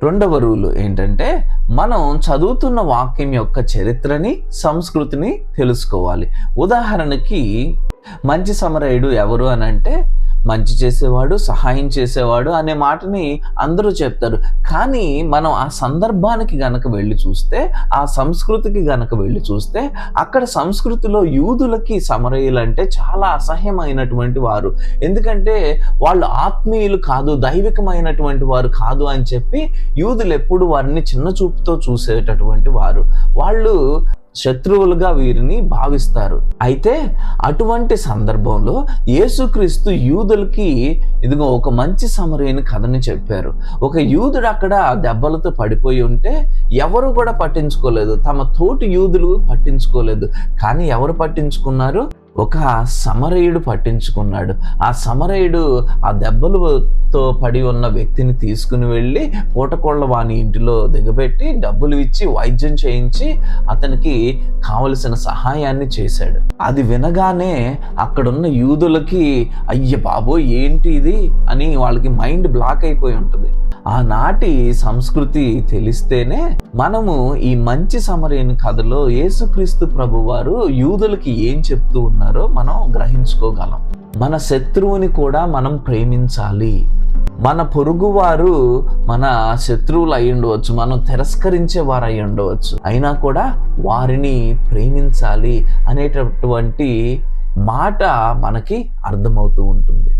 రెండవ రూలు ఏంటంటే, మనం చదువుతున్న వాక్యం యొక్క చరిత్రని, సంస్కృతిని తెలుసుకోవాలి. ఉదాహరణకి మంచి సమరయుడు ఎవరు అనంటే, మంచి చేసేవాడు, సహాయం చేసేవాడు అనే మాటని అందరూ చెప్తారు. కానీ మనం ఆ సందర్భానికి గనక వెళ్ళి చూస్తే, ఆ సంస్కృతికి గనక వెళ్ళి చూస్తే, అక్కడ సంస్కృతిలో యూదులకి సమరయులంటే చాలా అసహ్యమైనటువంటి వారు. ఎందుకంటే వాళ్ళు ఆత్మీయులు కాదు, దైవికమైనటువంటి వారు కాదు అని చెప్పి యూదులెప్పుడు వారిని చిన్న చూపుతో చూసేటటువంటి వారు. వాళ్ళు శత్రువులుగా వీరిని భావిస్తారు. అయితే అటువంటి సందర్భంలో యేసుక్రీస్తు యూదులకి ఇదిగో ఒక మంచి సమరయుని కథని చెప్పారు. ఒక యూదుడు అక్కడ దెబ్బలతో పడిపోయి ఉంటే ఎవరు కూడా పట్టించుకోలేదు. తమ తోటి యూదులు పట్టించుకోలేదు. కానీ ఎవరు పట్టించుకున్నారు? ఒక సమరయుడు పట్టించుకున్నాడు. ఆ సమరయుడు ఆ దెబ్బలతో పడి ఉన్న వ్యక్తిని తీసుకుని వెళ్ళి పూటకోళ్ళ వాని ఇంటిలో దిగబెట్టి డబ్బులు ఇచ్చి వైద్యం చేయించి అతనికి కావలసిన సహాయాన్ని చేశాడు. అది వినగానే అక్కడున్న యూదులకి అయ్య బాబోయ్ ఏంటి ఇది అని వాళ్ళకి మైండ్ బ్లాక్ అయిపోయి ఉంటుంది. ఆనాటి సంస్కృతి తెలిస్తేనే మనము ఈ మంచి సమరయుని కథలో యేసుక్రీస్తు ప్రభువారు యూదులకి ఏం చెప్తూ ఉన్నారో మనం గ్రహించుకోగలం. మన శత్రువుని కూడా మనం ప్రేమించాలి. మన పొరుగువారు మన శత్రువులు అయి ఉండవచ్చు, మనం తిరస్కరించే వారు అయి ఉండవచ్చు, అయినా కూడా వారిని ప్రేమించాలి అనేటటువంటి మాట మనకి అర్థమవుతూ ఉంటుంది.